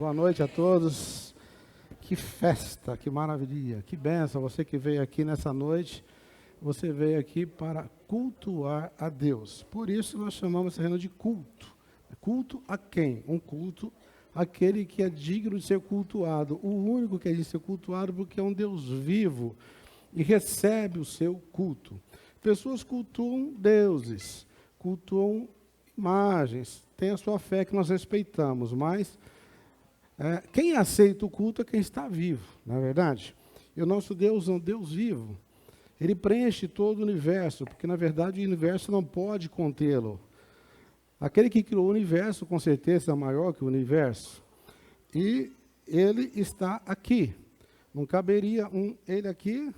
Boa noite a todos. Que festa, que maravilha, que bênção. Você que veio aqui nessa noite, você veio aqui para cultuar a Deus. Por isso nós chamamos esse reino de culto. Culto a quem? Um culto àquele que é digno de ser cultuado. O único que é de ser cultuado porque é um Deus vivo e recebe o seu culto. Pessoas cultuam deuses, cultuam imagens, tem a sua fé que nós respeitamos, mas quem aceita o culto é quem está vivo, não é verdade? E o nosso Deus é um Deus vivo. Ele preenche todo o universo, porque na verdade o universo não pode contê-lo. Aquele que criou o universo, com certeza, é maior que o universo. E ele está aqui. Não caberia ele aqui,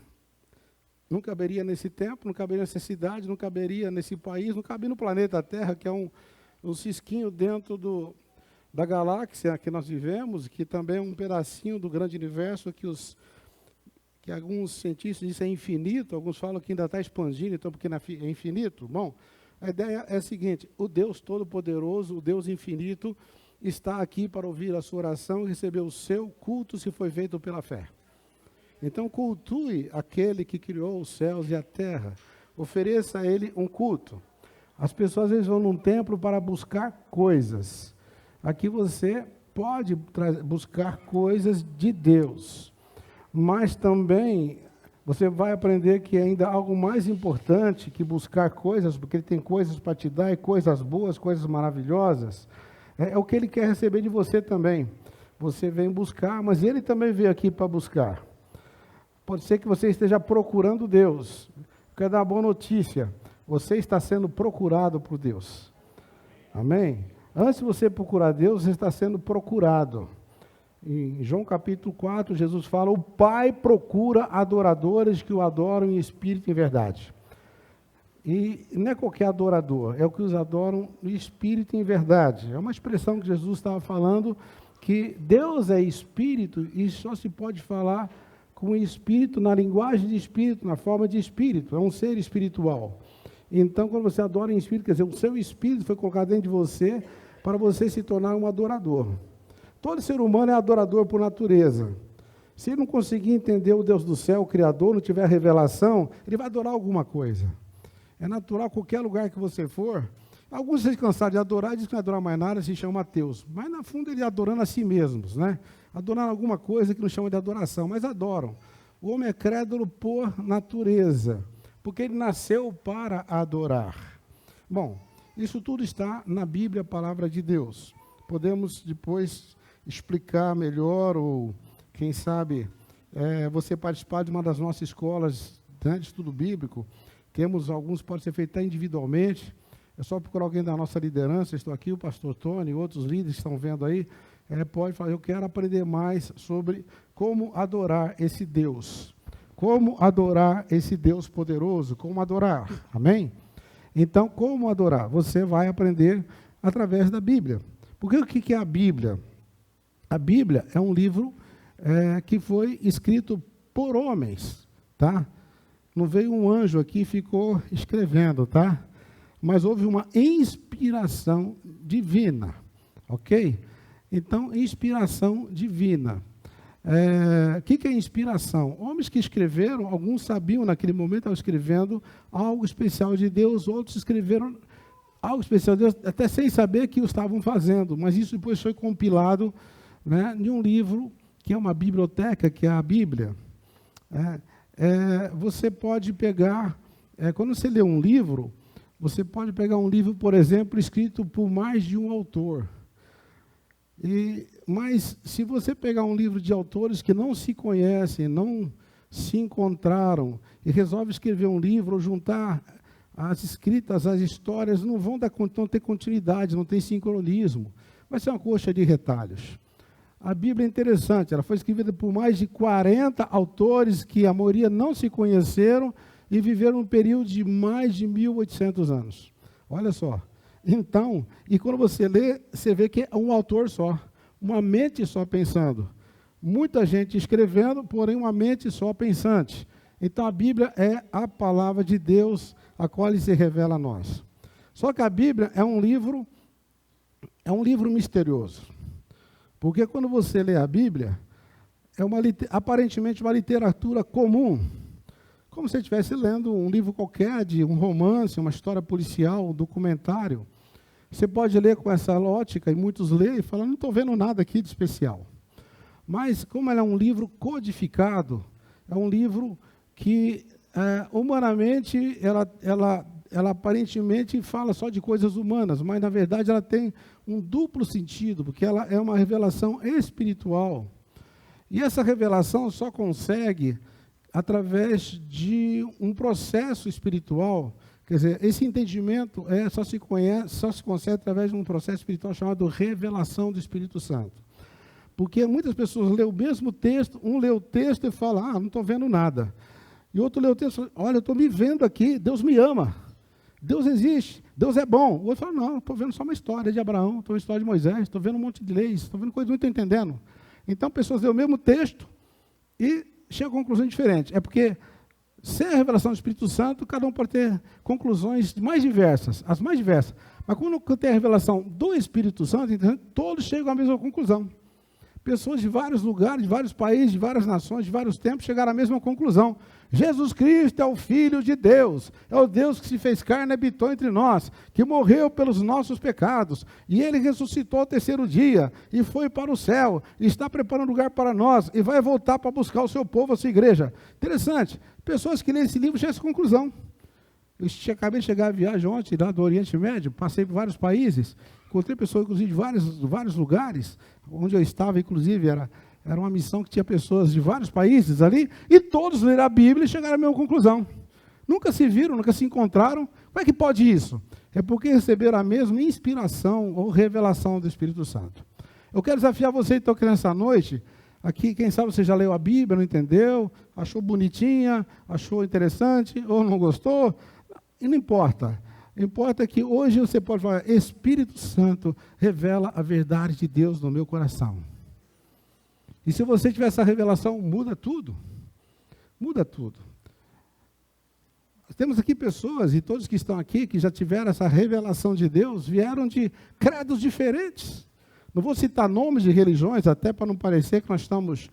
não caberia nesse tempo, não caberia nessa cidade, não caberia nesse país, não caberia no planeta Terra, que é um cisquinho dentro da galáxia que nós vivemos, que também é um pedacinho do grande universo que alguns cientistas dizem é infinito, alguns falam que ainda está expandindo, então porque é infinito. Bom, a ideia é a seguinte: o Deus Todo-Poderoso, o Deus infinito, está aqui para ouvir a sua oração e receber o seu culto se foi feito pela fé. Então cultue aquele que criou os céus e a terra, ofereça a ele um culto. As pessoas às vezes vão num templo para buscar coisas. Aqui você pode buscar coisas de Deus, mas também você vai aprender que ainda algo mais importante que buscar coisas, porque Ele tem coisas para te dar, e coisas boas, coisas maravilhosas, é o que Ele quer receber de você também. Você vem buscar, mas Ele também veio aqui para buscar. Pode ser que você esteja procurando Deus. Quero dar uma boa notícia: você está sendo procurado por Deus. Amém? Antes de você procurar Deus, você está sendo procurado. Em João capítulo 4, Jesus fala: o Pai procura adoradores que o adoram em espírito e em verdade. E não é qualquer adorador, é o que os adoram em espírito e em verdade. É uma expressão que Jesus estava falando, que Deus é espírito e só se pode falar com espírito, na linguagem de espírito, na forma de espírito. É um ser espiritual. Então, quando você adora em espírito, quer dizer, o seu espírito foi colocado dentro de você para você se tornar um adorador. Todo ser humano é adorador por natureza. Se ele não conseguir entender o Deus do céu, o Criador, não tiver revelação, ele vai adorar alguma coisa. É natural, qualquer lugar que você for. Alguns se cansaram de adorar, dizem que não adorar mais nada, se chama ateus. Mas, no fundo, ele adorando a si mesmos, né? Adorando alguma coisa que não chama de adoração, mas adoram. O homem é crédulo por natureza, porque ele nasceu para adorar. Bom, isso tudo está na Bíblia, a palavra de Deus. Podemos depois explicar melhor, ou quem sabe você participar de uma das nossas escolas, né, de estudo bíblico. Temos alguns, pode ser feito até individualmente. É só procurar alguém da nossa liderança. Estou aqui, o pastor Tony, outros líderes que estão vendo aí. Pode falar: eu quero aprender mais sobre como adorar esse Deus. Como adorar esse Deus poderoso, como adorar. Amém? Então, como adorar? Você vai aprender através da Bíblia. Porque o que é a Bíblia? A Bíblia é um livro que foi escrito por homens, tá? Não veio um anjo aqui e ficou escrevendo, tá? Mas houve uma inspiração divina, ok? Então, inspiração divina. O que é inspiração? Homens que escreveram, alguns sabiam naquele momento, estavam escrevendo algo especial de Deus, outros escreveram algo especial de Deus, até sem saber que o estavam fazendo, mas isso depois foi compilado, né, em um livro, que é uma biblioteca, que é a Bíblia. Você pode pegar, quando você lê um livro, você pode pegar um livro, por exemplo, escrito por mais de um autor. Mas se você pegar um livro de autores que não se conhecem, não se encontraram, e resolve escrever um livro ou juntar as escritas, as histórias, não ter continuidade, não tem sincronismo. Vai ser uma coxa de retalhos. A Bíblia é interessante, ela foi escrita por mais de 40 autores que a maioria não se conheceram e viveram um período de mais de 1800 anos. Olha só. Então, e quando você lê, você vê que é um autor só, uma mente só pensando. Muita gente escrevendo, porém uma mente só pensante. Então a Bíblia é a palavra de Deus, a qual ele se revela a nós. Só que a Bíblia é um livro misterioso. Porque quando você lê a Bíblia, é aparentemente uma literatura comum, como se você estivesse lendo um livro qualquer, de um romance, uma história policial, um documentário. Você pode ler com essa ótica, e muitos leem e falam, não estou vendo nada aqui de especial. Mas, como ela é um livro codificado, é um livro que, humanamente, ela aparentemente fala só de coisas humanas, mas, na verdade, ela tem um duplo sentido, porque ela é uma revelação espiritual. E essa revelação só consegue através de um processo espiritual. Quer dizer, esse entendimento só se consegue através de um processo espiritual chamado revelação do Espírito Santo. Porque muitas pessoas lêem o mesmo texto, um lê o texto e fala, não estou vendo nada. E outro lê o texto e fala, olha, eu estou me vendo aqui, Deus me ama, Deus existe, Deus é bom. O outro fala, não, estou vendo só uma história de Abraão, estou vendo uma história de Moisés, estou vendo um monte de leis, estou vendo coisas que não estou entendendo. Então, pessoas lêem o mesmo texto e chegam a conclusões diferentes. É porque, sem a revelação do Espírito Santo, cada um pode ter conclusões mais diversas, as mais diversas. Mas quando tem a revelação do Espírito Santo, então, todos chegam à mesma conclusão. Pessoas de vários lugares, de vários países, de várias nações, de vários tempos, chegaram à mesma conclusão. Jesus Cristo é o Filho de Deus, é o Deus que se fez carne e habitou entre nós, que morreu pelos nossos pecados, e Ele ressuscitou ao terceiro dia, e foi para o céu, e está preparando lugar para nós, e vai voltar para buscar o seu povo, a sua igreja. Interessante, pessoas que lêem esse livro chegam a essa conclusão. Eu acabei de chegar à viagem ontem, lá do Oriente Médio, passei por vários países, encontrei pessoas, inclusive, de vários lugares, onde eu estava, inclusive, era uma missão que tinha pessoas de vários países ali, e todos leram a Bíblia e chegaram à mesma conclusão. Nunca se viram, nunca se encontraram. Como é que pode isso? É porque receberam a mesma inspiração ou revelação do Espírito Santo. Eu quero desafiar você, então, que nessa noite, aqui, quem sabe você já leu a Bíblia, não entendeu, achou bonitinha, achou interessante, ou não gostou, e não importa. Importa que hoje você pode falar, Espírito Santo revela a verdade de Deus no meu coração. E se você tiver essa revelação, muda tudo. Muda tudo. Temos aqui pessoas, e todos que estão aqui, que já tiveram essa revelação de Deus, vieram de credos diferentes. Não vou citar nomes de religiões, até para não parecer que nós estamos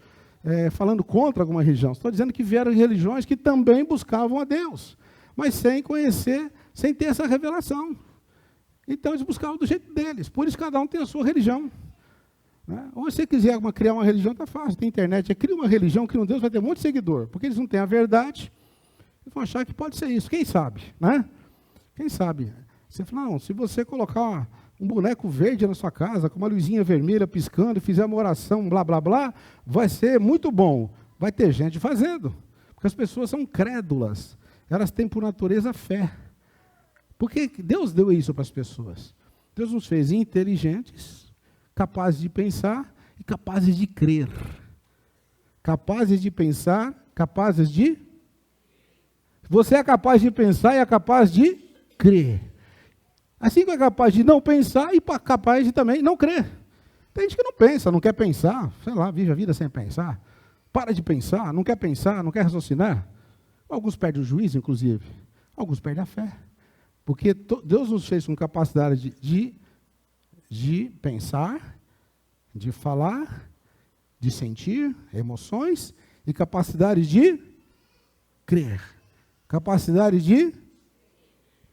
falando contra alguma religião. Estou dizendo que vieram de religiões que também buscavam a Deus, mas sem conhecer, sem ter essa revelação. Então eles buscavam do jeito deles. Por isso cada um tem a sua religião. Ou se você quiser criar uma religião, está fácil, tem internet. Cria uma religião, cria um Deus, vai ter um monte de seguidor. Porque eles não têm a verdade, e vão achar que pode ser isso. Quem sabe? Né? Quem sabe? Você fala, não, se você colocar um boneco verde na sua casa, com uma luzinha vermelha piscando, e fizer uma oração, blá, blá, blá, vai ser muito bom. Vai ter gente fazendo. Porque as pessoas são crédulas. Elas têm por natureza fé. Porque Deus deu isso para as pessoas. Deus nos fez inteligentes, capazes de pensar e capazes de crer. Capazes de pensar, capazes de... Você é capaz de pensar e é capaz de crer. Assim como é capaz de não pensar e capaz de também não crer. Tem gente que não pensa, não quer pensar, sei lá, vive a vida sem pensar. Para de pensar, não quer raciocinar. Alguns perdem o juízo, inclusive. Alguns perdem a fé. Porque Deus nos fez com capacidade de pensar, de falar, de sentir emoções e capacidade de crer. Capacidade de...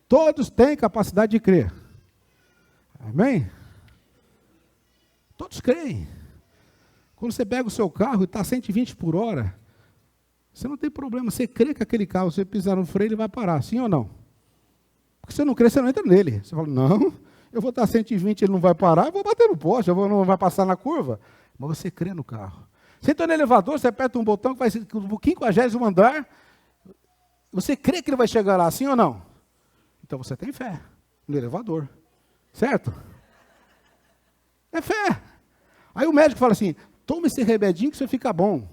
Todos têm capacidade de crer. Amém? Todos creem. Quando você pega o seu carro e está a 120 por hora, você não tem problema. Você crê que aquele carro, você pisar no freio, ele vai parar, sim ou não? Porque se você não crê, você não entra nele. Você fala, não, eu vou estar a 120, ele não vai parar, eu vou bater no poste, não vai passar na curva. Mas você crê no carro. Você entra no elevador, você aperta um botão que vai ser o 50º andar, você crê que ele vai chegar lá, sim ou não? Então você tem fé no elevador. Certo? É fé. Aí o médico fala assim, toma esse remedinho que você fica bom.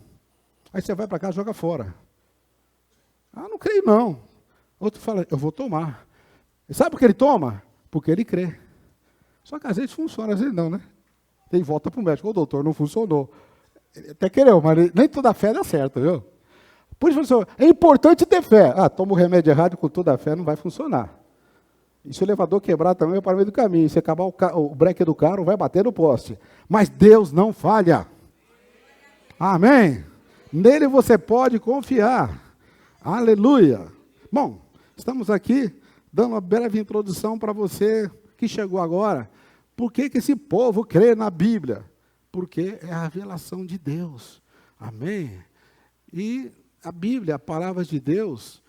Aí você vai para casa e joga fora. Ah, não creio não. Outro fala, eu vou tomar. E sabe por que ele toma? Porque ele crê. Só que às vezes funciona, às vezes não, né? Tem volta para o médico, ô doutor, não funcionou. Ele até quereu, mas nem toda fé dá certo, viu? Por isso, é importante ter fé. Ah, toma o remédio errado com toda a fé, não vai funcionar. E se o elevador quebrar também, vai para o meio do caminho. Se acabar o breque do carro, vai bater no poste. Mas Deus não falha. Amém? Nele você pode confiar. Aleluia. Bom, estamos aqui dando uma breve introdução para você que chegou agora. Por que esse povo crê na Bíblia? Porque é a revelação de Deus. Amém? E a Bíblia, a palavra de Deus,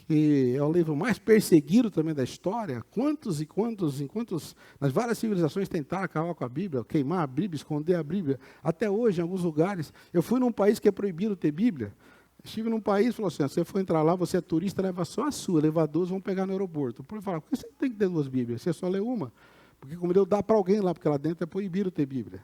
que é o livro mais perseguido também da história, quantos, nas várias civilizações tentaram acabar com a Bíblia, queimar a Bíblia, esconder a Bíblia, até hoje em alguns lugares. Eu fui num país que é proibido ter Bíblia, estive num país e falou assim, se você for entrar lá, você é turista, leva só a sua, elevadores vão pegar no aeroporto. Eu falei, por que você tem que ter duas Bíblias? Você só lê uma? Porque como Deus dá para alguém lá, porque lá dentro é proibido ter Bíblia.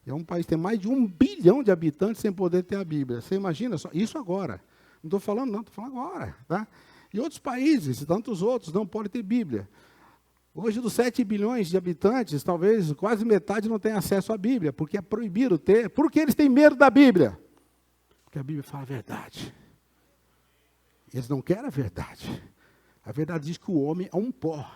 É um país que tem mais de 1 bilhão de habitantes sem poder ter a Bíblia. Você imagina só, isso agora. Não estou falando não, estou falando agora, tá? E outros países, e tantos outros, não podem ter Bíblia. Hoje, dos 7 bilhões de habitantes, talvez quase metade não tenha acesso à Bíblia, porque é proibido ter. Por que eles têm medo da Bíblia? Porque a Bíblia fala a verdade. Eles não querem a verdade. A verdade diz que o homem é um pó.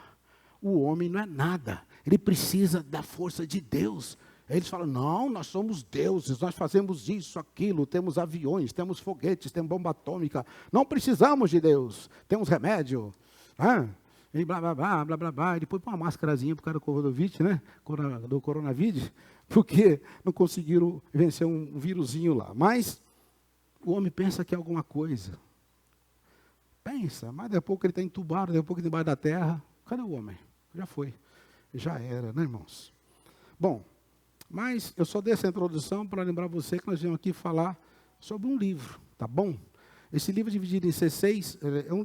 O homem não é nada. Ele precisa da força de Deus. Eles falam, não, nós somos deuses, nós fazemos isso, aquilo, temos aviões, temos foguetes, temos bomba atômica, não precisamos de Deus, temos remédio, e blá, blá, blá, blá, blá, blá, e depois põe uma máscarazinha por causa do Coronavírus, né, do coronavírus, porque não conseguiram vencer um vírusinho lá. Mas o homem pensa que é alguma coisa, pensa, mas daqui a pouco ele está entubado, daqui a pouco debaixo da terra, cadê o homem? Já foi, já era, né, irmãos? Bom, mas eu só dei essa introdução para lembrar você que nós viemos aqui falar sobre um livro, tá bom? Esse livro é dividido em C6,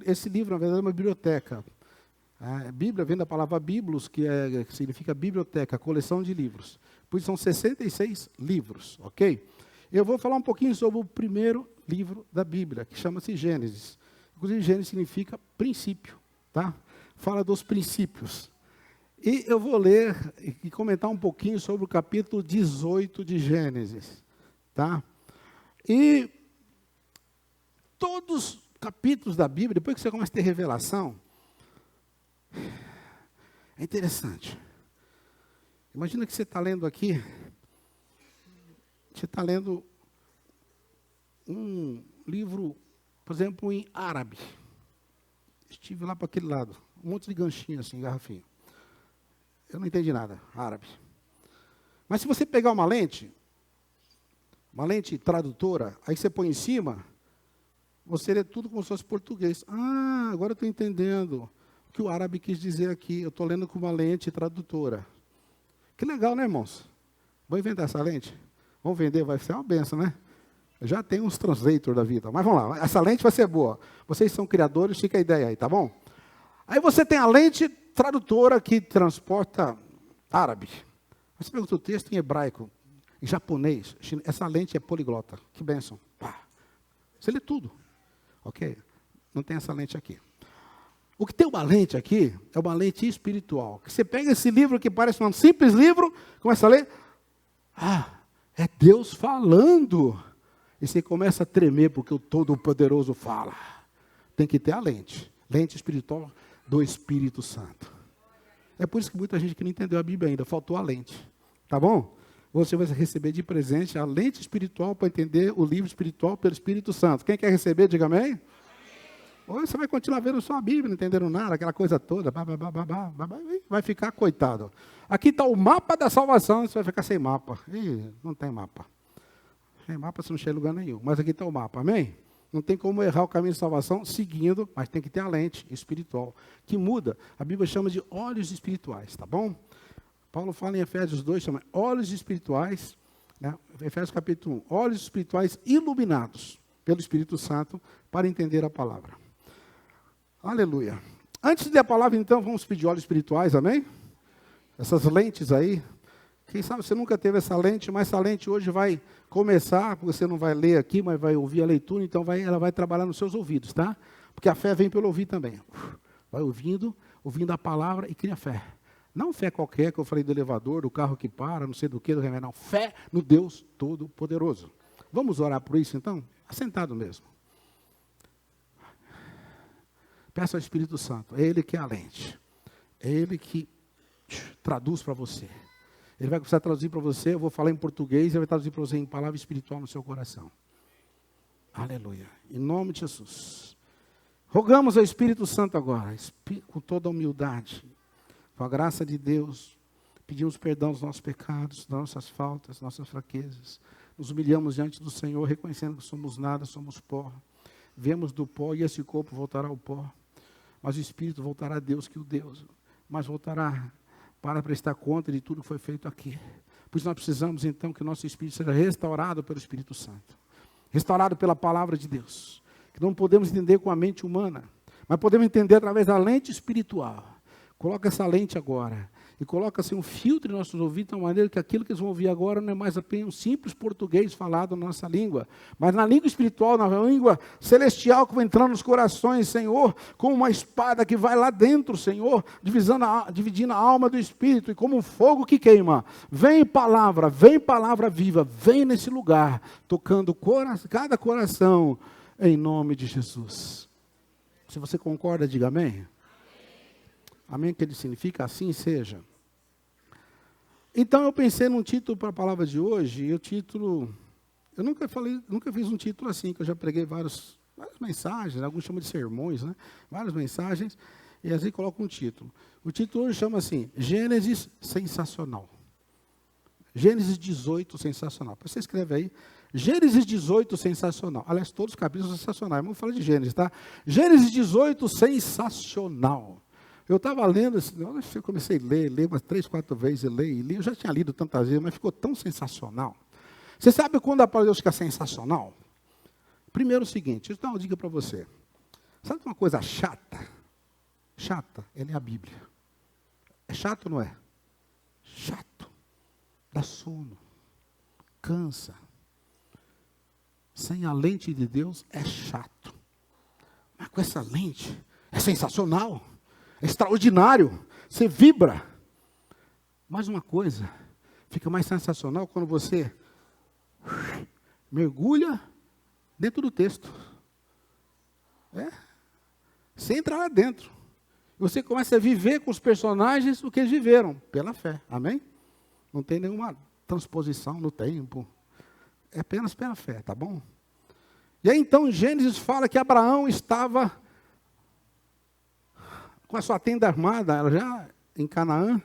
esse livro, na verdade, é uma biblioteca. A Bíblia vem da palavra biblos, que significa biblioteca, coleção de livros. Por isso são 66 livros, ok? Eu vou falar um pouquinho sobre o primeiro livro da Bíblia, que chama-se Gênesis. Inclusive, Gênesis significa princípio, tá? Fala dos princípios. E eu vou ler e comentar um pouquinho sobre o capítulo 18 de Gênesis, tá? E todos os capítulos da Bíblia, depois que você começa a ter revelação, é interessante. Imagina que você está lendo aqui, você está lendo um livro, por exemplo, em árabe. Estive lá para aquele lado, um monte de ganchinho assim, garrafinho. Eu não entendi nada, árabe. Mas se você pegar uma lente tradutora, aí você põe em cima, você lê tudo como se fosse português. Ah, agora eu estou entendendo o que o árabe quis dizer aqui. Eu estou lendo com uma lente tradutora. Que legal, né, irmãos? Vou inventar essa lente? Vamos vender, vai ser uma benção, né? Eu já tenho uns translators da vida. Mas vamos lá, essa lente vai ser boa. Vocês são criadores, fica a ideia aí, tá bom? Aí você tem a lente tradutora que transporta árabe. Você pergunta o texto em hebraico, em japonês, essa lente é poliglota. Que bênção. Pá. Você lê tudo. Ok? Não tem essa lente aqui. O que tem uma lente aqui é uma lente espiritual. Que você pega esse livro que parece um simples livro, começa a ler, é Deus falando. E você começa a tremer porque o Todo-Poderoso fala. Tem que ter a lente espiritual do Espírito Santo. É por isso que muita gente que não entendeu a Bíblia ainda, faltou a lente. Tá bom? Você vai receber de presente a lente espiritual para entender o livro espiritual pelo Espírito Santo. Quem quer receber, diga amém. Ou você vai continuar vendo só a Bíblia, não entendendo nada, aquela coisa toda, vai ficar coitado. Aqui está o mapa da salvação, você vai ficar sem mapa. Ih, não tem mapa. Sem mapa você não chega em lugar nenhum, mas aqui está o mapa, amém? Não tem como errar o caminho de salvação seguindo, mas tem que ter a lente espiritual, que muda. A Bíblia chama de olhos espirituais, tá bom? Paulo fala em Efésios 2, chama olhos espirituais, né? Efésios capítulo 1, olhos espirituais iluminados pelo Espírito Santo para entender a palavra. Aleluia. Antes de ler a palavra, então, vamos pedir olhos espirituais, amém? Essas lentes aí. Quem sabe você nunca teve essa lente, mas essa lente hoje vai começar, você não vai ler aqui, mas vai ouvir a leitura, então ela vai trabalhar nos seus ouvidos, tá? Porque a fé vem pelo ouvir também. Vai ouvindo a palavra e cria fé. Não fé qualquer, que eu falei do elevador, do carro que para, não sei do que, do remédio, não. Fé no Deus Todo-Poderoso. Vamos orar por isso, então? Assentado mesmo. Peça ao Espírito Santo, é Ele que é a lente. É Ele que traduz para você. Ele vai precisar traduzir para você, eu vou falar em português, ele vai traduzir para você em palavra espiritual no seu coração. Aleluia. Em nome de Jesus. Rogamos ao Espírito Santo agora, com toda a humildade, com a graça de Deus, pedimos perdão dos nossos pecados, das nossas faltas, das nossas fraquezas. Nos humilhamos diante do Senhor, reconhecendo que somos nada, somos pó. Viemos do pó e esse corpo voltará ao pó. Mas o Espírito voltará a Deus que o Deus, mas voltará para prestar conta de tudo que foi feito aqui. Por isso nós precisamos então que o nosso Espírito seja restaurado pelo Espírito Santo. Restaurado pela palavra de Deus. Que não podemos entender com a mente humana, mas podemos entender através da lente espiritual. Coloca essa lente agora. E coloca assim um filtro em nossos ouvidos, de uma maneira que aquilo que eles vão ouvir agora não é mais apenas um simples português falado na nossa língua, mas na língua espiritual, na língua celestial que vai entrando nos corações, Senhor, como uma espada que vai lá dentro, Senhor, dividindo a alma do espírito, e como um fogo que queima. Vem palavra viva, vem nesse lugar, tocando cada coração, em nome de Jesus. Se você concorda, diga amém. Amém, que ele significa assim seja. Então eu pensei num título para a palavra de hoje, e o título, eu nunca fiz um título assim, que eu já preguei várias mensagens, alguns chamam de sermões, né? Várias mensagens, e às vezes colocam um título. O título hoje chama assim, Gênesis Sensacional. Gênesis 18, sensacional. Você escreve aí, Gênesis 18, sensacional. Aliás, todos os capítulos são sensacionais, vamos falar de Gênesis, tá? Gênesis 18, sensacional. Eu estava lendo, eu comecei a ler umas 3, 4 vezes, eu já tinha lido tantas vezes, mas ficou tão sensacional. Você sabe quando a palavra de Deus fica sensacional? Primeiro o seguinte, deixa eu dar uma dica para você. Sabe uma coisa chata? Chata, ela é a Bíblia. É chato ou não é? Chato. Dá sono. Cansa. Sem a lente de Deus é chato. Mas com essa lente é sensacional. É extraordinário, você vibra. Mais uma coisa, fica mais sensacional quando você mergulha dentro do texto. Você entra lá dentro. Você começa a viver com os personagens o que eles viveram, pela fé. Amém? Não tem nenhuma transposição no tempo. É apenas pela fé, tá bom? E aí então Gênesis fala que Abraão estava com a sua tenda armada, já em Canaã,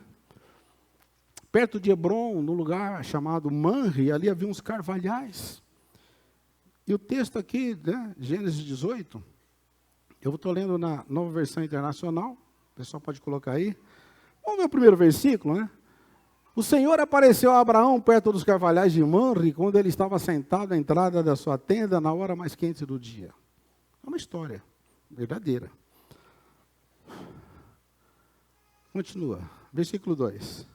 perto de Hebron, no lugar chamado Manre, ali havia uns carvalhais. E o texto aqui, né, Gênesis 18, eu estou lendo na Nova Versão Internacional, o pessoal pode colocar aí. Vamos ver o primeiro versículo, né? O Senhor apareceu a Abraão perto dos carvalhais de Manre, quando ele estava sentado à entrada da sua tenda, na hora mais quente do dia. É uma história verdadeira. Continua, versículo 2.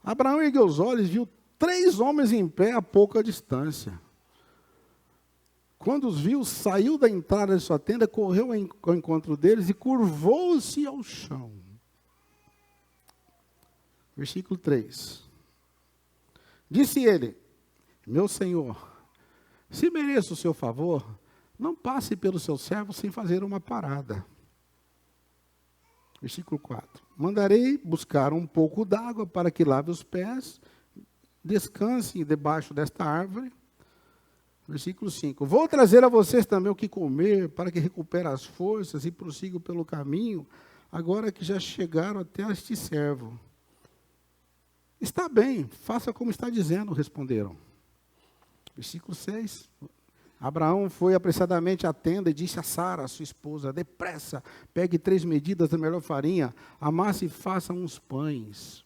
Abraão ergueu os olhos e viu 3 homens em pé a pouca distância. Quando os viu, saiu da entrada de sua tenda, correu ao encontro deles e curvou-se ao chão. Versículo 3. Disse ele, meu senhor, se mereço o seu favor, não passe pelo seu servo sem fazer uma parada. Versículo 4. Mandarei buscar um pouco d'água para que lave os pés, descanse debaixo desta árvore. Versículo 5. Vou trazer a vocês também o que comer, para que recupere as forças e prossigam pelo caminho, agora que já chegaram até este servo. Está bem, faça como está dizendo, responderam. Versículo 6. Abraão foi apressadamente à tenda e disse a Sara, sua esposa, depressa, pegue 3 medidas da melhor farinha, amasse e faça uns pães.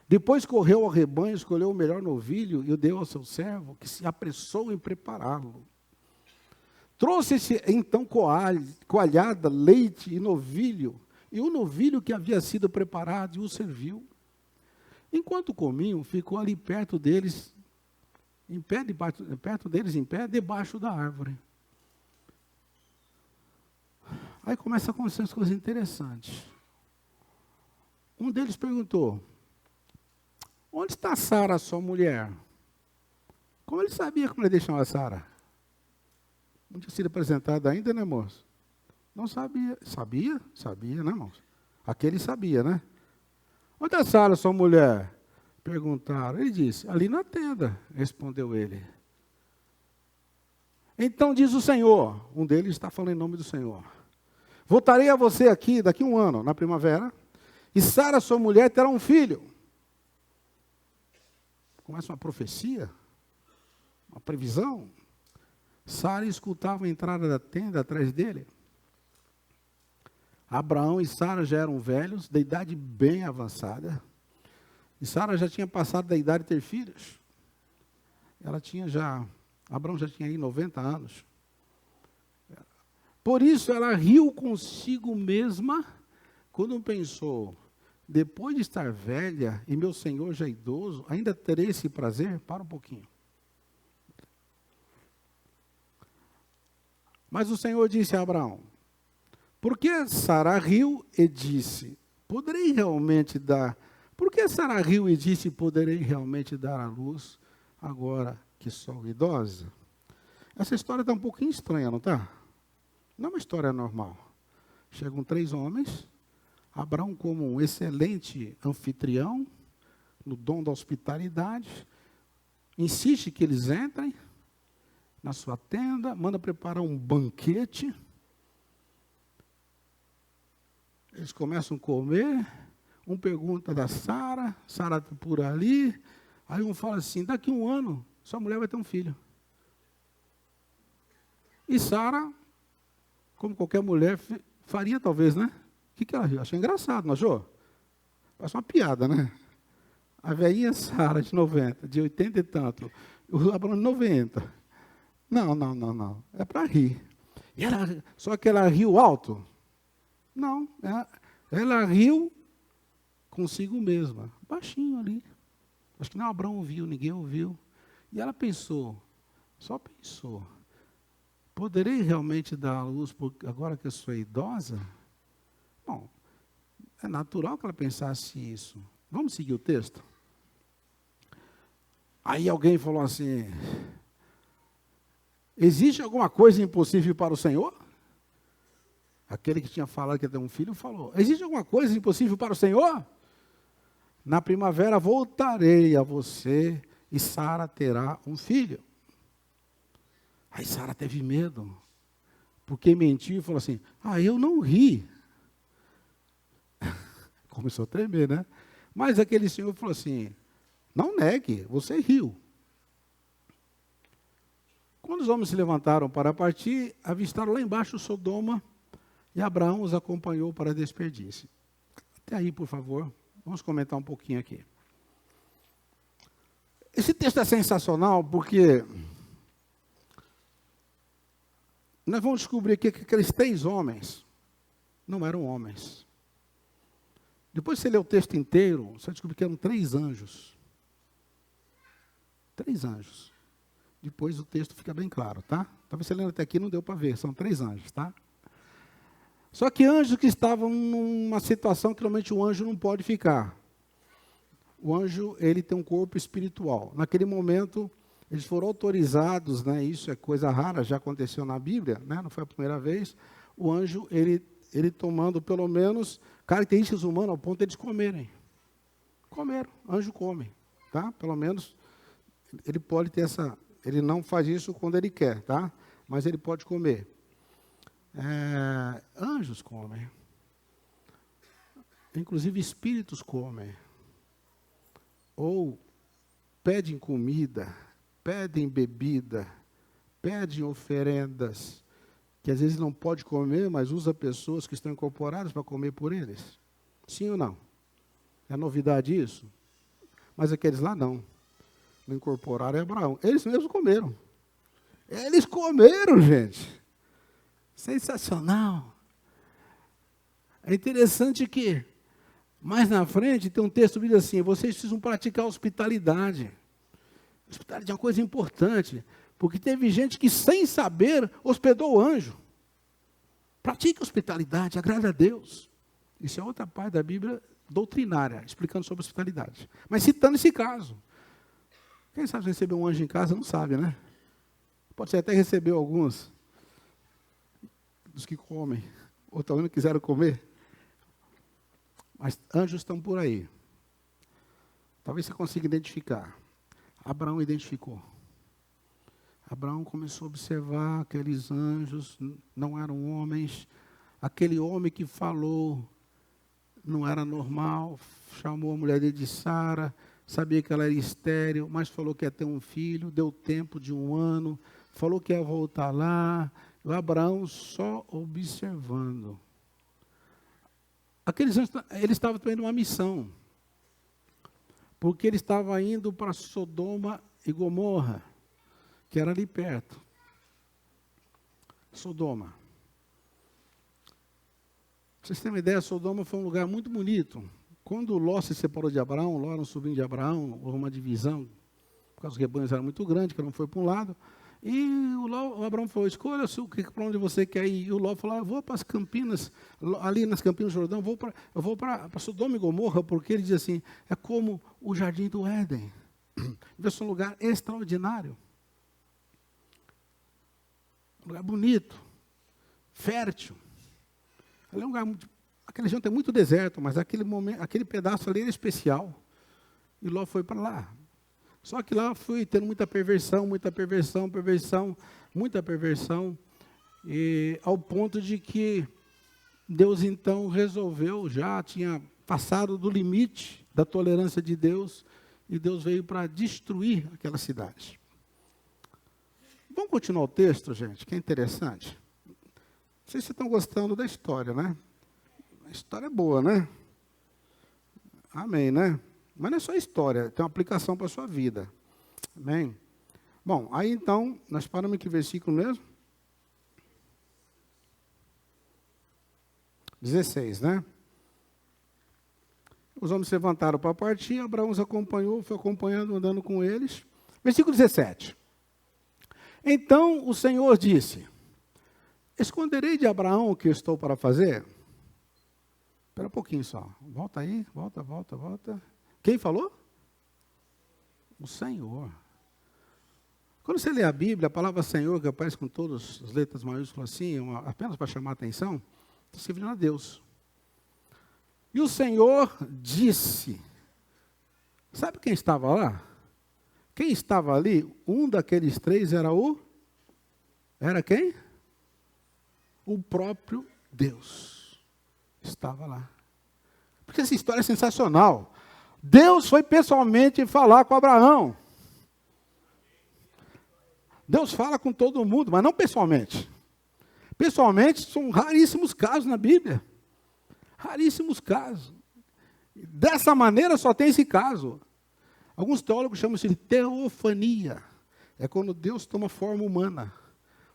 Depois correu ao rebanho, escolheu o melhor novilho e o deu ao seu servo, que se apressou em prepará-lo. Trouxe-se então coalhada, leite e novilho, e o novilho que havia sido preparado e o serviu. Enquanto comiam, ficou ali perto deles, em pé, debaixo da árvore. Aí começa a acontecer umas coisas interessantes. Um deles perguntou, onde está Sara, sua mulher? Como ele sabia como ele deixava Sara? Não tinha sido apresentado ainda, né, moço? Não sabia. Sabia, né, moço? Aquele sabia, né? Onde é Sara, sua mulher? Perguntaram. Ele disse, ali na tenda, respondeu ele. Então diz o Senhor, um deles está falando em nome do Senhor. Voltarei a você aqui daqui a um ano, na primavera, e Sara, sua mulher, terá um filho. Começa uma profecia, uma previsão. Sara escutava a entrada da tenda atrás dele. Abraão e Sara já eram velhos, de idade bem avançada. E Sara já tinha passado da idade de ter filhos. Abraão já tinha aí 90 anos. Por isso ela riu consigo mesma, quando pensou, depois de estar velha e meu senhor já idoso, ainda terei esse prazer? Para um pouquinho. Mas o Senhor disse a Abraão, por que Sara riu e disse, poderei realmente dar à luz agora que sou idosa? Essa história está um pouquinho estranha, não está? Não é uma história normal. Chegam 3 homens, Abraão como um excelente anfitrião, no dom da hospitalidade, insiste que eles entrem na sua tenda, manda preparar um banquete. Eles começam a comer, um pergunta da Sara, Sara está por ali, aí um fala assim, daqui a um ano, sua mulher vai ter um filho. E Sara, como qualquer mulher, faria talvez, né? O que ela riu? Achou engraçado, não achou? Parece uma piada, né? A velhinha Sara, de 90, de 80 e tanto, o Abraão de 90. Não. É para rir. Só que ela riu alto? Não. Ela riu consigo mesma, baixinho ali. Acho que não Abraão ouviu, ninguém ouviu. E ela só pensou. Poderei realmente dar à luz agora que eu sou idosa? Bom, é natural que ela pensasse isso. Vamos seguir o texto? Aí alguém falou assim, existe alguma coisa impossível para o Senhor? Aquele que tinha falado que ia ter um filho falou, existe alguma coisa impossível para o Senhor? Na primavera voltarei a você e Sara terá um filho. Aí Sara teve medo, porque mentiu e falou assim, eu não ri. Começou a tremer, né? Mas aquele senhor falou assim, não negue, você riu. Quando os homens se levantaram para partir, avistaram lá embaixo Sodoma, e Abraão os acompanhou para despedir-se. Até aí, por favor, vamos comentar um pouquinho aqui. Esse texto é sensacional porque nós vamos descobrir que aqueles 3 homens não eram homens. Depois que você lê o texto inteiro, você descobre que eram 3 anjos. 3 anjos. Depois o texto fica bem claro, tá? Talvez você lendo até aqui não deu para ver, são 3 anjos, tá? Só que anjos que estavam numa situação que realmente o anjo não pode ficar. O anjo, ele tem um corpo espiritual. Naquele momento, eles foram autorizados, né? Isso é coisa rara, já aconteceu na Bíblia, né? Não foi a primeira vez. O anjo, ele tomando pelo menos características humanas ao ponto de eles comerem. Comeram, anjo come, tá? Pelo menos ele pode ter ele não faz isso quando ele quer, tá? Mas ele pode comer. Anjos comem. Inclusive espíritos comem. Ou pedem comida, pedem bebida, pedem oferendas, que às vezes não pode comer, mas usa pessoas que estão incorporadas para comer por eles. Sim ou não? É novidade isso? Mas aqueles lá não. Não incorporaram Abraão. Eles mesmos comeram. Eles comeram, gente. Sensacional. É interessante que, mais na frente, tem um texto que diz assim, vocês precisam praticar hospitalidade. Hospitalidade é uma coisa importante, porque teve gente que, sem saber, hospedou o anjo. Pratique hospitalidade, agrada a Deus. Isso é outra parte da Bíblia doutrinária, explicando sobre hospitalidade. Mas citando esse caso. Quem sabe receber um anjo em casa não sabe, né? Pode ser até recebeu alguns dos que comem, ou talvez não quiseram comer. Mas anjos estão por aí. Talvez você consiga identificar. Abraão identificou. Abraão começou a observar aqueles anjos, não eram homens. Aquele homem que falou não era normal, chamou a mulher dele de Sara, sabia que ela era estéril, mas falou que ia ter um filho, deu tempo de 1 ano, falou que ia voltar lá. O Abraão só observando. Aqueles anjos, ele estava também numa missão, porque ele estava indo para Sodoma e Gomorra, que era ali perto. Sodoma. Pra vocês terem uma ideia, Sodoma foi um lugar muito bonito. Quando Ló se separou de Abraão, Ló era um sobrinho de Abraão, houve uma divisão, porque os rebanhos eram muito grandes, cada um foi para um lado. E o Abraão falou, escolha para onde você quer ir. E o Ló falou, eu vou para as Campinas, ali nas Campinas do Jordão, eu vou para Sodoma e Gomorra, porque ele diz assim, é como o jardim do Éden. Deve ser um lugar extraordinário. Um lugar bonito, fértil. Ali é um lugar aquele região tem muito deserto, mas aquele pedaço ali era especial. E Ló foi para lá. Só que lá foi tendo muita perversão, e ao ponto de que Deus então resolveu, já tinha passado do limite da tolerância de Deus, e Deus veio para destruir aquela cidade. Vamos continuar o texto, gente, que é interessante. Não sei se vocês estão gostando da história, né? A história é boa, né? Amém, né? Mas não é só história, tem uma aplicação para a sua vida. Amém? Bom, aí então, nós paramos em que versículo mesmo? 16, né? Os homens se levantaram para partir, Abraão os acompanhou, foi acompanhando, andando com eles. Versículo 17. Então o Senhor disse, esconderei de Abraão o que estou para fazer? Espera um pouquinho só. Volta aí, volta. Quem falou? O Senhor. Quando você lê a Bíblia, a palavra Senhor, que aparece com todas as letras maiúsculas assim, apenas para chamar a atenção, está se referindo a Deus. E o Senhor disse, sabe quem estava lá? Quem estava ali? Um daqueles 3 era quem? O próprio Deus estava lá. Porque essa história é sensacional. Deus foi pessoalmente falar com Abraão. Deus fala com todo mundo, mas não pessoalmente. Pessoalmente, são raríssimos casos na Bíblia. Raríssimos casos. Dessa maneira, só tem esse caso. Alguns teólogos chamam isso de teofania. É quando Deus toma forma humana,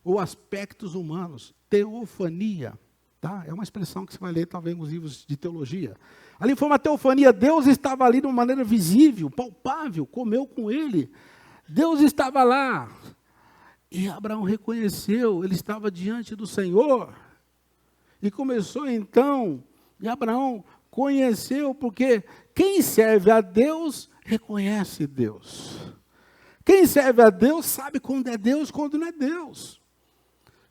ou aspectos humanos. Teofania. Tá? É uma expressão que você vai ler, talvez, nos livros de teologia. Ali foi uma teofania. Deus estava ali de uma maneira visível, palpável, comeu com ele. Deus estava lá. E Abraão reconheceu, ele estava diante do Senhor. E começou então, e Abraão conheceu, porque quem serve a Deus, reconhece Deus. Quem serve a Deus, sabe quando é Deus, quando não é Deus.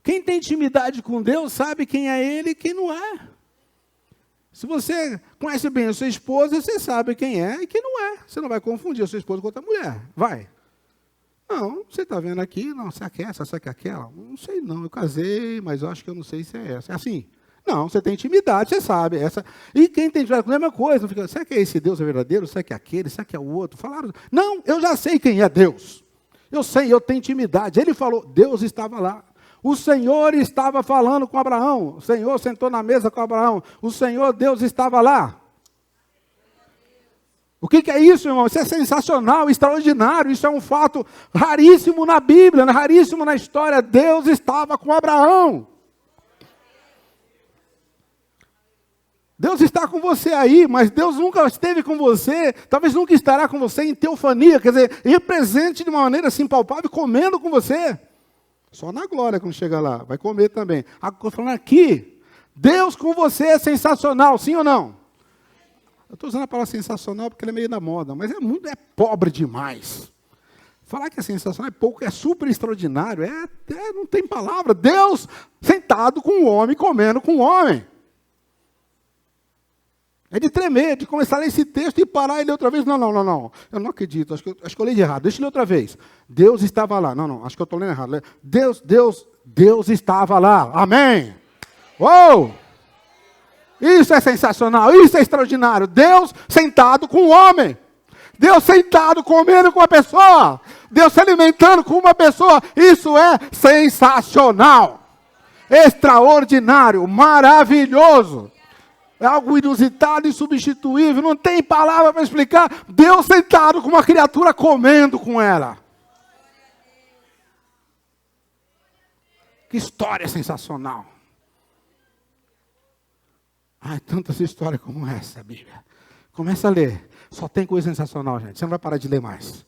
Quem tem intimidade com Deus, sabe quem é Ele e quem não é. Se você conhece bem a sua esposa, você sabe quem é e quem não é. Você não vai confundir a sua esposa com outra mulher. Vai. Não, você está vendo aqui, não, você quer essa, você quer aquela? Não sei não, eu casei, mas eu acho que eu não sei se é essa. É assim. Não, você tem intimidade, você sabe. Essa. E quem tem intimidade com a mesma coisa, não fica, será que esse Deus é verdadeiro? Será que é aquele? Será que é o outro? Falaram, não, eu já sei quem é Deus. Eu sei, eu tenho intimidade. Ele falou, Deus estava lá. O Senhor estava falando com Abraão. O Senhor sentou na mesa com Abraão. O Senhor, Deus, estava lá. O que é isso, irmão? Isso é sensacional, extraordinário. Isso é um fato raríssimo na Bíblia, raríssimo na história. Deus estava com Abraão. Deus está com você aí, mas Deus nunca esteve com você, talvez nunca estará com você em teofania, quer dizer, ir presente de uma maneira assim palpável, comendo com você. Só na glória quando chega lá, vai comer também. Agora, falando aqui, Deus com você é sensacional, sim ou não? Eu estou usando a palavra sensacional porque ele é meio da moda, mas é pobre demais. Falar que é sensacional é pouco, é super extraordinário, não tem palavra. Deus sentado com o homem, comendo com o homem. É de tremer, de começar a ler esse texto e parar e ler outra vez. Não. Eu não acredito, acho que eu li de errado. Deixa eu ler outra vez. Deus estava lá. Não, acho que eu estou lendo errado. Deus estava lá. Amém. Uou! Isso é sensacional, isso é extraordinário. Deus sentado com o homem. Deus sentado comendo com uma pessoa. Deus se alimentando com uma pessoa. Isso é sensacional. Extraordinário, maravilhoso. É algo inusitado, insubstituível, não tem palavra para explicar. Deus sentado com uma criatura comendo com ela. Que história sensacional. Ai, tantas histórias como essa, Bíblia. Começa a ler. Só tem coisa sensacional, gente. Você não vai parar de ler mais.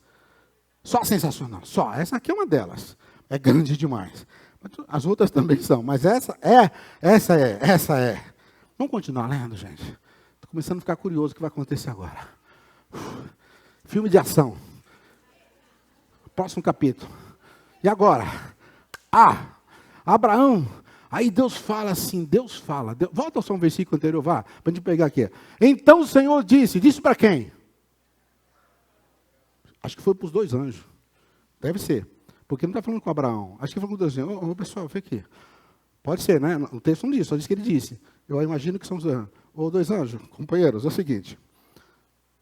Só sensacional, só. Essa aqui é uma delas. É grande demais. As outras também são, mas essa é. Vamos continuar lendo, gente? Estou começando a ficar curioso o que vai acontecer agora. Filme de ação. Próximo capítulo. E agora? Abraão. Aí Deus fala assim, volta só um versículo anterior, vá, para a gente pegar aqui. Então o Senhor disse para quem? Acho que foi para os 2 anjos. Deve ser. Porque não está falando com Abraão. Acho que foi com os 2 anjos. Ô, pessoal, vem aqui. Pode ser, né? O texto não diz, só diz que ele disse. Eu imagino que são os 2 anjos. Ô, 2 anjos, companheiros, é o seguinte.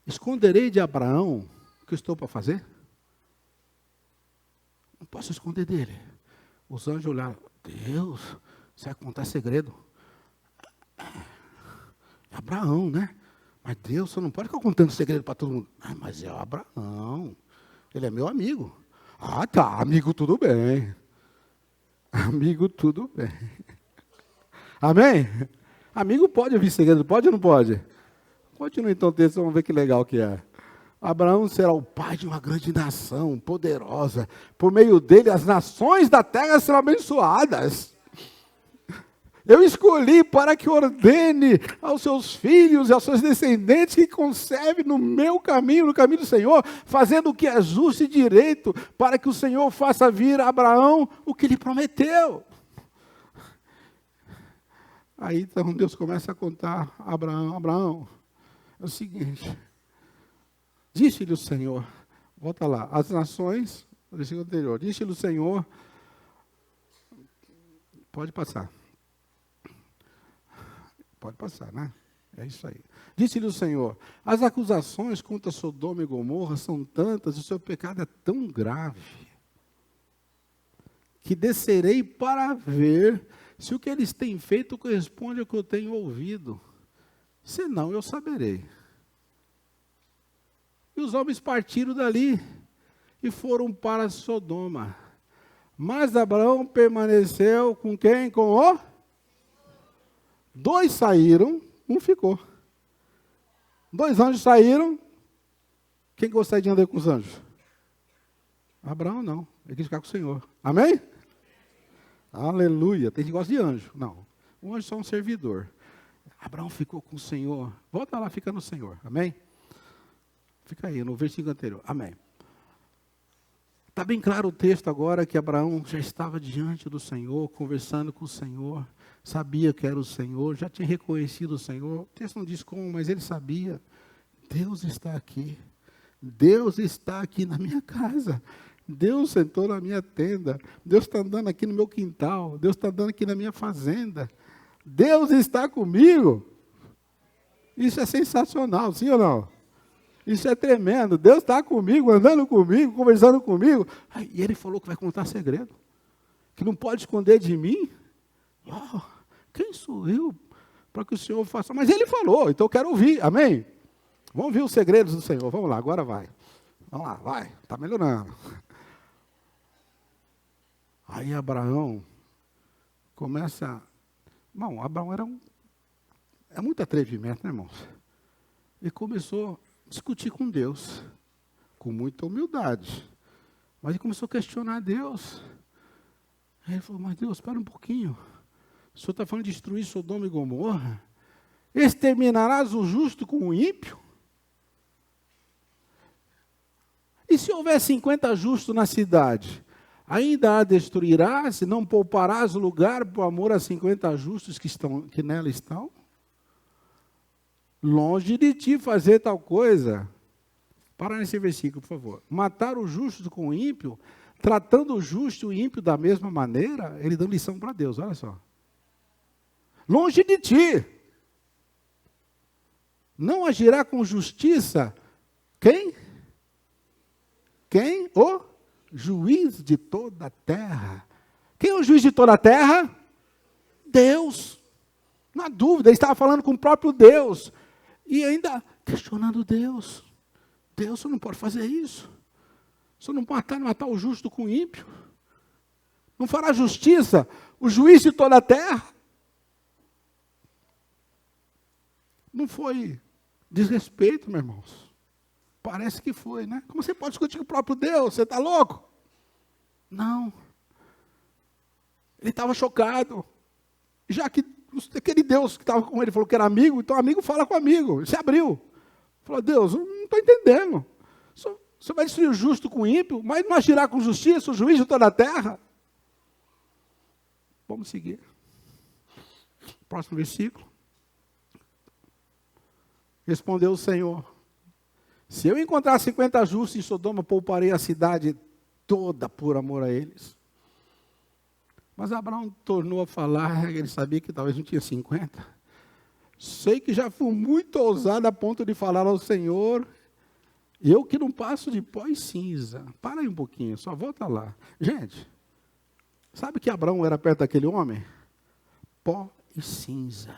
Esconderei de Abraão o que eu estou para fazer? Não posso esconder dele. Os anjos olharam. Deus, você vai contar segredo? É Abraão, né? Mas Deus, você não pode ficar contando segredo para todo mundo. Mas é o Abraão. Ele é meu amigo. Tá, amigo, tudo bem. Amigo, tudo bem. Amém? Amigo pode ouvir segredo, pode ou não pode? Continua então o texto, vamos ver que legal que é. Abraão será o pai de uma grande nação, poderosa. Por meio dele, as nações da terra serão abençoadas. Eu escolhi para que ordene aos seus filhos e aos seus descendentes que conservem no meu caminho, no caminho do Senhor, fazendo o que é justo e direito, para que o Senhor faça vir a Abraão o que lhe prometeu. Aí então Deus começa a contar a Abraão, é o seguinte, disse-lhe o Senhor, volta lá, as nações, no versículo anterior, disse-lhe o Senhor, pode passar, né? É isso aí. Disse-lhe o Senhor, as acusações contra Sodoma e Gomorra são tantas, o seu pecado é tão grave, que descerei para ver se o que eles têm feito corresponde ao que eu tenho ouvido. Senão eu saberei. E os homens partiram dali e foram para Sodoma. Mas Abraão permaneceu com quem? Com o? 2 saíram, 1 ficou. 2 anjos saíram. Quem gostaria de andar com os anjos? Abraão não, ele quis ficar com o Senhor. Amém? Aleluia. Tem gente que gosta de anjo. Não, o anjo é só um servidor. Abraão ficou com o Senhor. Volta lá, fica no Senhor. Amém? Fica aí, no versículo anterior. Amém. Está bem claro o texto agora que Abraão já estava diante do Senhor, conversando com o Senhor, sabia que era o Senhor, já tinha reconhecido o Senhor. O texto não diz como, mas ele sabia. Deus está aqui. Deus está aqui na minha casa. Deus sentou na minha tenda. Deus está andando aqui no meu quintal. Deus está andando aqui na minha fazenda. Deus está comigo. Isso é sensacional, sim ou não? Isso é tremendo. Deus está comigo, andando comigo, conversando comigo. E ele falou que vai contar segredo. Que não pode esconder de mim. Oh, quem sou eu para que o Senhor faça? Mas ele falou, então eu quero ouvir. Amém? Vamos ouvir os segredos do Senhor. Vamos lá, agora vai. Vamos lá, vai. Está melhorando. Aí Abraão começa... Bom, Abraão é muito atrevimento, né, irmãos? Ele começou a discutir com Deus, com muita humildade. Mas ele começou a questionar Deus. Aí ele falou, mas Deus, espera um pouquinho. O Senhor está falando de destruir Sodoma e Gomorra? Exterminarás o justo com o ímpio? E se houver 50 justos na cidade, ainda a destruirás e não pouparás o lugar por amor a 50 justos que nela estão? Longe de ti fazer tal coisa. Para nesse versículo, por favor. Matar o justo com o ímpio, tratando o justo e o ímpio da mesma maneira, ele dá lição para Deus, olha só. Longe de ti. Não agirá com justiça. Quem? Quem? O juiz de toda a terra. Quem é o juiz de toda a terra? Deus. Na dúvida, ele estava falando com o próprio Deus. E ainda questionando Deus. Deus, você não pode fazer isso. Você não pode matar o justo com o ímpio. Não fará justiça o juiz de toda a terra. Não foi desrespeito, meus irmãos. Parece que foi, né? Como você pode discutir com o próprio Deus? Você está louco? Não. Ele estava chocado. Já que aquele Deus que estava com ele falou que era amigo, então amigo fala com amigo. Ele se abriu. Falou, Deus, eu não estou entendendo. Você vai destruir o justo com o ímpio, mas não agirá com justiça o juiz de toda a terra? Vamos seguir. Próximo versículo. Respondeu o Senhor: se eu encontrar 50 justos em Sodoma, pouparei a cidade toda por amor a eles. Mas Abraão tornou a falar, ele sabia que talvez não tinha 50. Sei que já fui muito ousado a ponto de falar ao Senhor, eu que não passo de pó e cinza. Para aí um pouquinho, só volta lá. Gente, sabe que Abraão era perto daquele homem? Pó e cinza.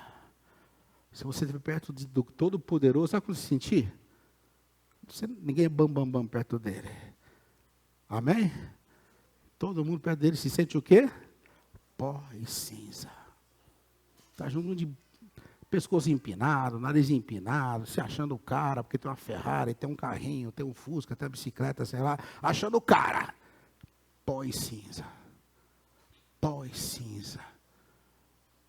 Se você estiver perto do Todo-Poderoso, sabe como se sentir? Ninguém é bam perto dele. Amém? Todo mundo perto dele se sente o quê? Pó e cinza. Está junto de pescoço empinado, nariz empinado, se achando o cara, porque tem uma Ferrari, tem um carrinho, tem um Fusca, tem uma bicicleta, sei lá, achando o cara. Pó e cinza. Pó e cinza.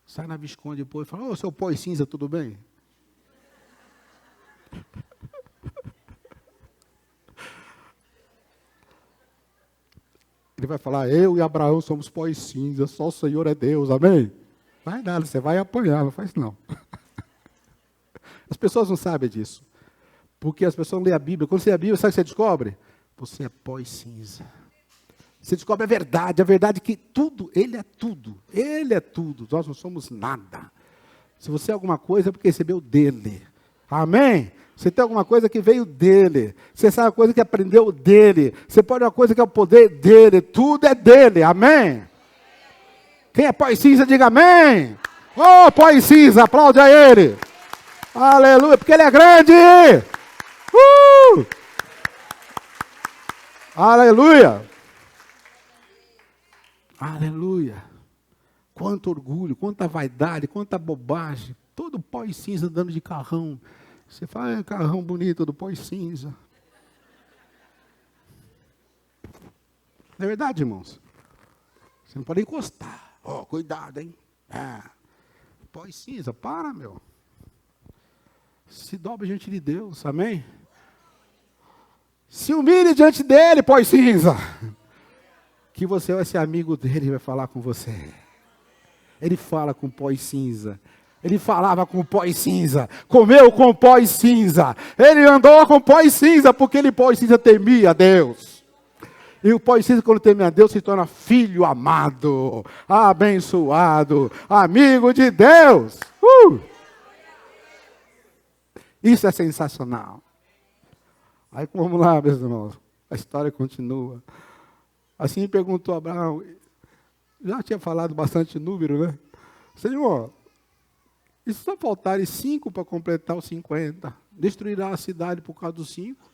Sai na Visconde depois e fala, ô, seu pó e cinza, tudo bem? Ele vai falar, eu e Abraão somos pó e cinza, só o Senhor é Deus, amém? Vai nada, você vai apanhar, não faz não. As pessoas não sabem disso. Porque as pessoas não lêem a Bíblia. Quando você lê a Bíblia, sabe o que você descobre? Você é pó e cinza. Você descobre a verdade que tudo, Ele é tudo. Ele é tudo, nós não somos nada. Se você é alguma coisa, é porque recebeu dEle. Amém? Você tem alguma coisa que veio dEle. Você sabe uma coisa que aprendeu dEle. Você pode uma coisa que é o poder dEle. Tudo é dEle, amém? Quem é pó e cinza, diga amém. Oh, pó e cinza, aplaude a Ele. Aleluia, porque Ele é grande. Aleluia. Aleluia. Quanto orgulho, quanta vaidade, quanta bobagem. Todo pó e cinza andando de carrão. Você fala, carrão bonito do pó e cinza. Não é verdade, irmãos? Você não pode encostar. Oh, cuidado, hein? Pó e cinza, para, meu. Se dobre diante de Deus, amém? Se humilhe diante dEle, pó e cinza. Que você vai ser amigo dEle e vai falar com você. Ele fala com pó e cinza. Ele falava com pó e cinza. Comeu com pó e cinza. Ele andou com pó e cinza, porque ele pó e cinza temia a Deus. E o pó e cinza, quando teme a Deus, se torna filho amado, abençoado, amigo de Deus. Isso é sensacional. Aí vamos lá, meus irmãos. A história continua. Assim perguntou Abraão. Já tinha falado bastante número, né? Senhor, e se só faltarem 5 para completar os 50? Destruirá a cidade por causa dos 5?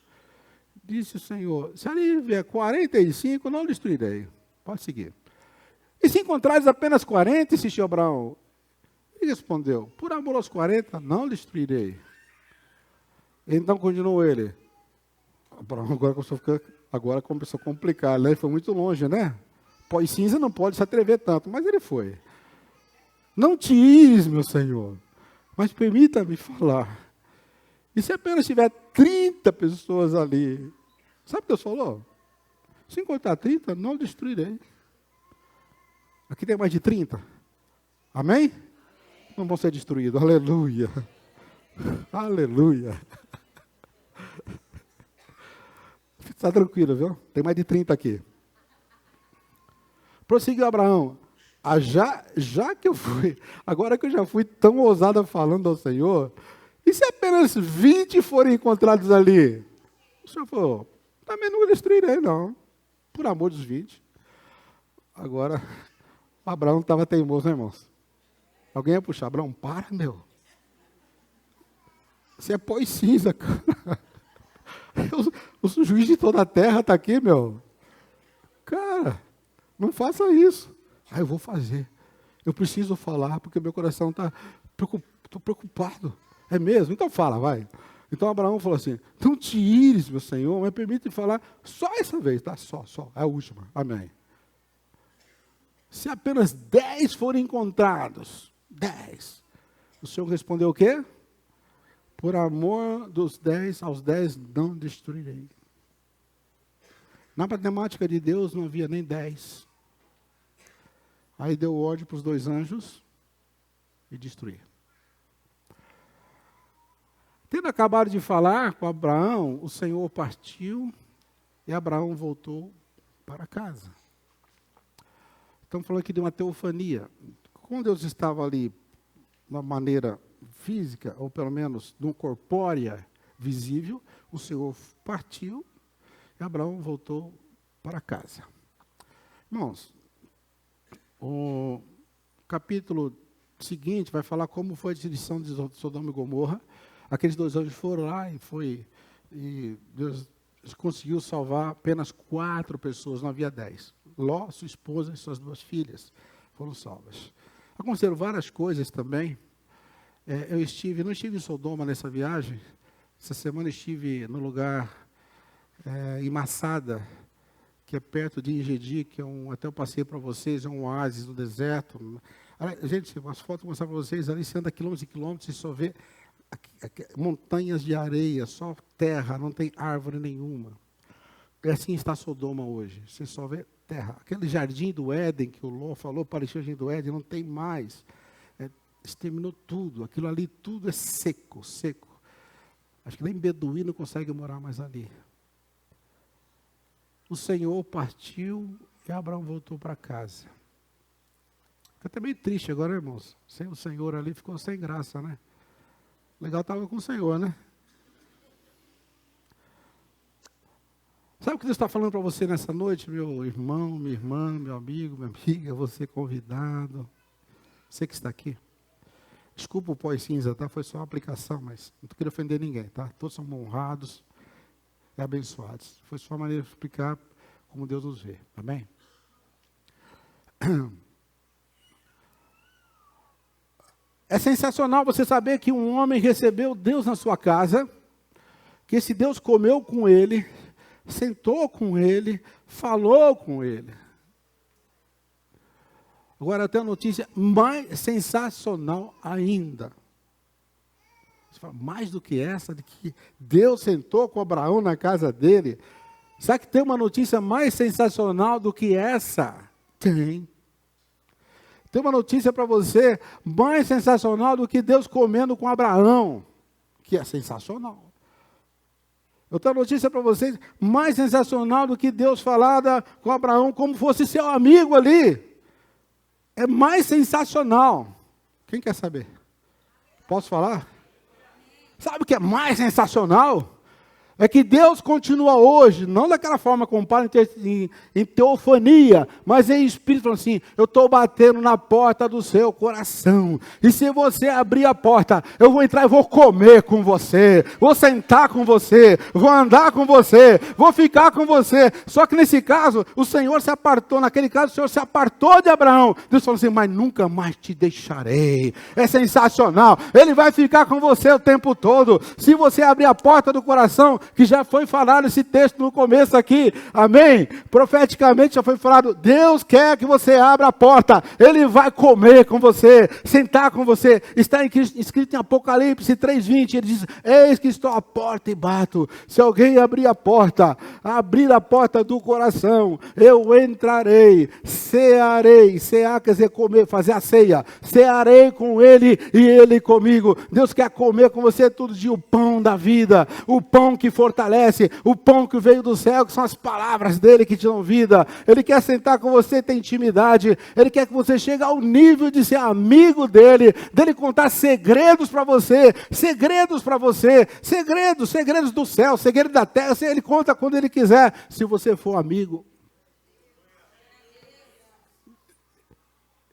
Disse o Senhor, se ali vier 45, não destruirei. Pode seguir. E se encontrares apenas 40, insistiu Abraão. E respondeu, por amor aos 40, não destruirei. Então continuou ele. Abraão agora começou a complicar, né? Ele foi muito longe, né? Pó e cinza não pode se atrever tanto, mas ele foi. Não te ires, meu Senhor, mas permita-me falar. E se apenas tiver 30 pessoas ali? Sabe o que Deus falou? Se encontrar 30, não destruirei. Aqui tem mais de 30. Amém? Não vão ser destruídos. Aleluia. Aleluia. Está tranquilo, viu? Tem mais de 30 aqui. Prosseguiu Abraão. Já que eu fui, agora que eu já fui tão ousada falando ao Senhor, e se apenas 20 forem encontrados ali? O Senhor falou, também não destruirei não, por amor dos 20. Agora, Abraão estava teimoso, né, irmãos? Alguém ia puxar, Abraão, para, meu. Você é pó e cinza, cara. O juiz de toda a terra está aqui, meu. Cara, não faça isso. Eu vou fazer. Eu preciso falar, porque meu coração está preocupado. É mesmo? Então fala, vai. Então Abraão falou assim, não te ires, meu Senhor, mas permite falar só essa vez, tá? Só. É a última. Amém. Se apenas 10 forem encontrados, 10. O Senhor respondeu o quê? Por amor dos 10, aos 10 não destruirei. Na matemática de Deus não havia nem 10. Aí deu ordem para os 2 anjos e destruir. Tendo acabado de falar com Abraão, o Senhor partiu e Abraão voltou para casa. Estamos falando aqui de uma teofania. Quando Deus estava ali, de uma maneira física, ou pelo menos não corpórea, visível, o Senhor partiu e Abraão voltou para casa. Irmãos, o capítulo seguinte vai falar como foi a destruição de Sodoma e Gomorra. Aqueles 2 anjos foram lá e Deus conseguiu salvar apenas 4 pessoas, não havia 10. Ló, sua esposa e suas 2 filhas foram salvas. Aconteceram várias coisas também. Não estive em Sodoma nessa viagem. Essa semana estive no lugar em Massada, que é perto de Engedi, que até eu passei para vocês, é um oásis no deserto. Gente, umas fotos vou mostrar para vocês, ali você anda quilômetros e quilômetros e só vê montanhas de areia, só terra, não tem árvore nenhuma. E assim está Sodoma hoje, você só vê terra. Aquele jardim do Éden que o Ló falou, parecia o jardim do Éden, não tem mais. Exterminou tudo, aquilo ali tudo é seco. Acho que nem beduíno consegue morar mais ali. O Senhor partiu e Abraão voltou para casa. Fica até meio triste agora, irmãos. Sem o Senhor ali ficou sem graça, né? Legal estava com o Senhor, né? Sabe o que Deus está falando para você nessa noite, meu irmão, minha irmã, meu amigo, minha amiga, você convidado, você que está aqui. Desculpa o pó e cinza, tá? Foi só uma aplicação, mas não queria ofender ninguém, tá? Todos são honrados e abençoados. Foi só uma maneira de explicar como Deus nos vê, amém? É sensacional você saber que um homem recebeu Deus na sua casa, que esse Deus comeu com ele, sentou com ele, falou com ele. Agora eu tenho uma notícia mais sensacional ainda. Você fala, mais do que essa, de que Deus sentou com Abraão na casa dele. Sabe que tem uma notícia mais sensacional do que essa? Tem. Tem uma notícia para você mais sensacional do que Deus comendo com Abraão, que é sensacional. Eu tenho uma notícia para vocês mais sensacional do que Deus falada com Abraão como fosse seu amigo ali. É mais sensacional. Quem quer saber? Posso falar? Sabe o que é mais sensacional? É que Deus continua hoje, não daquela forma como para em teofania, mas em espírito, falando assim, eu estou batendo na porta do seu coração, e se você abrir a porta, eu vou entrar e vou comer com você, vou sentar com você, vou andar com você, vou ficar com você. Só que nesse caso, o Senhor se apartou, naquele caso o Senhor se apartou de Abraão. Deus falou assim, mas nunca mais te deixarei. É sensacional, Ele vai ficar com você o tempo todo. Se você abrir a porta do coração, que já foi falado esse texto no começo aqui, amém? Profeticamente já foi falado, Deus quer que você abra a porta, Ele vai comer com você, sentar com você. Está escrito em Apocalipse 3:20, ele diz, eis que estou à porta e bato. Se alguém abrir a porta do coração, eu entrarei, cearei, cear quer dizer comer, fazer a ceia, cearei com Ele e Ele comigo. Deus quer comer com você todo dia o pão da vida, o pão que fortalece, o pão que veio do céu, que são as palavras dEle que te dão vida. Ele quer sentar com você, ter intimidade, Ele quer que você chegue ao nível de ser amigo dEle contar segredos para você, segredos do céu, segredos da terra, Ele conta quando Ele quiser, se você for amigo.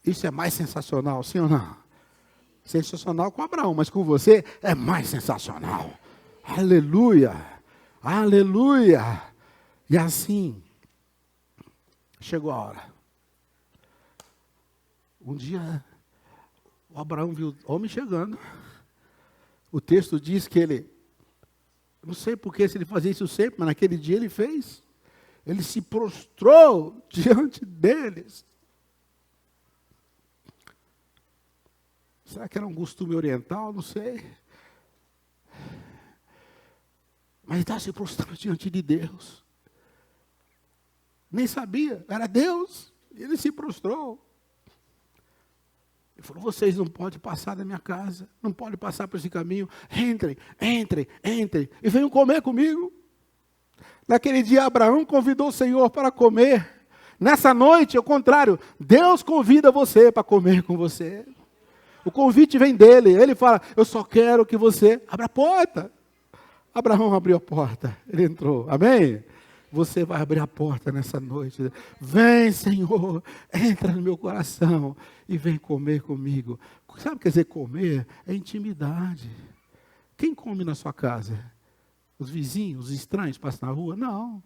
Isso é mais sensacional, sim ou não? Sensacional com Abraão, mas com você é mais sensacional. Aleluia, aleluia. E assim, chegou a hora. Um dia, o Abraão viu o homem chegando. O texto diz que ele, não sei porque se ele fazia isso sempre, mas naquele dia ele fez. Ele se prostrou diante deles. Será que era um costume oriental? Não sei. Mas está se prostrando diante de Deus. Nem sabia, era Deus. Ele se prostrou. Ele falou, vocês não podem passar da minha casa, não podem passar por esse caminho. Entrem. E venham comer comigo. Naquele dia, Abraão convidou o Senhor para comer. Nessa noite, ao contrário, Deus convida você para comer com você. O convite vem dele. Ele fala, eu só quero que você abra a porta. Abraão abriu a porta. Ele entrou. Amém? Você vai abrir a porta nessa noite. Vem, Senhor, entra no meu coração e vem comer comigo. Sabe o que quer dizer comer? É intimidade. Quem come na sua casa? Os vizinhos, os estranhos passam na rua? Não.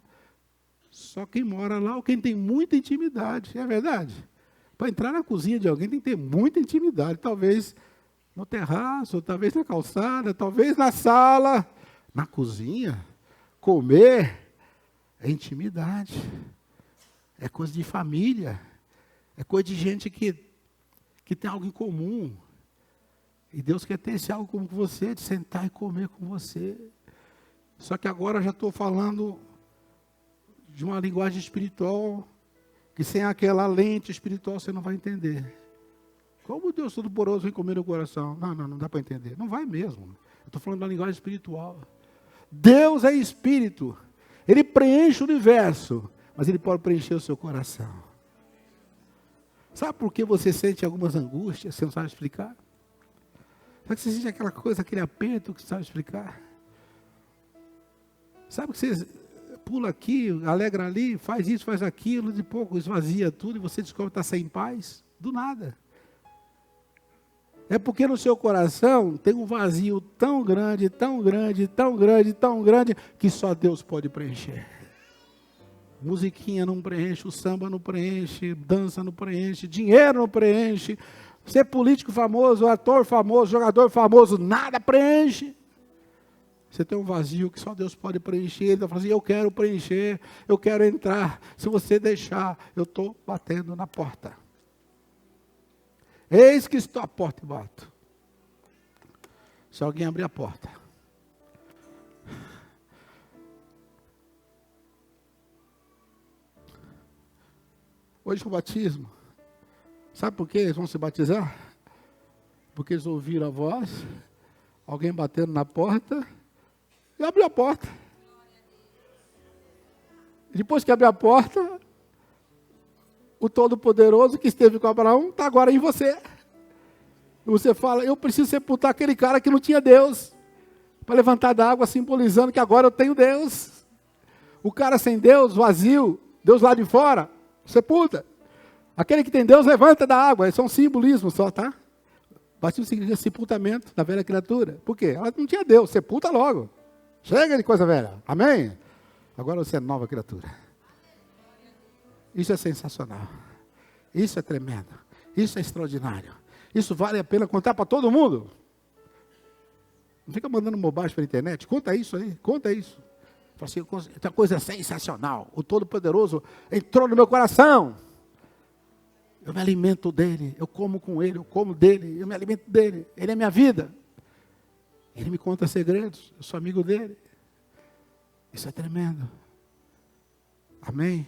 Só quem mora lá ou quem tem muita intimidade. É verdade? Para entrar na cozinha de alguém tem que ter muita intimidade. Talvez no terraço, talvez na calçada, talvez na sala. Na cozinha, comer é intimidade. É coisa de família. É coisa de gente que tem algo em comum. E Deus quer ter esse algo com você, de sentar e comer com você. Só que agora eu já estou falando de uma linguagem espiritual, que sem aquela lente espiritual você não vai entender. Como Deus Todo-Poderoso vem comer no coração? Não dá para entender. Não vai mesmo. Eu estou falando da linguagem espiritual. Deus é espírito. Ele preenche o universo, mas Ele pode preencher o seu coração. Sabe por que você sente algumas angústias, você não sabe explicar? Sabe que você sente aquela coisa, aquele aperto que você sabe explicar? Sabe que você pula aqui, alegra ali, faz isso, faz aquilo, de pouco esvazia tudo e você descobre que está sem paz? Do nada. É porque no seu coração tem um vazio tão grande, que só Deus pode preencher. Musiquinha não preenche, o samba não preenche, dança não preenche, dinheiro não preenche, ser político famoso, ator famoso, jogador famoso, nada preenche. Você tem um vazio que só Deus pode preencher. Ele está falando assim, eu quero preencher, eu quero entrar. Se você deixar, eu estou batendo na porta. Eis que estou à porta e bato. Se alguém abrir a porta. Hoje o batismo. Sabe por que eles vão se batizar? Porque eles ouviram a voz, alguém batendo na porta, e abriu a porta. E depois que abriu a porta, o Todo-Poderoso que esteve com Abraão está agora em você. E você fala, eu preciso sepultar aquele cara que não tinha Deus, para levantar da água, simbolizando que agora eu tenho Deus. O cara sem Deus, vazio, Deus lá de fora, sepulta. Aquele que tem Deus, levanta da água. Isso é um simbolismo só, tá? Batismo significa sepultamento da velha criatura. Por quê? Ela não tinha Deus, sepulta logo. Chega de coisa velha. Amém? Agora você é nova criatura. Isso é sensacional. Isso é tremendo. Isso é extraordinário. Isso vale a pena contar para todo mundo. Não fica mandando bobagem pela internet. Conta isso aí. Conta isso. Fala assim, outra coisa sensacional. O Todo-Poderoso entrou no meu coração. Eu me alimento dele, eu como com ele, eu como dele, eu me alimento dele. Ele é minha vida. Ele me conta segredos, eu sou amigo dele. Isso é tremendo. Amém?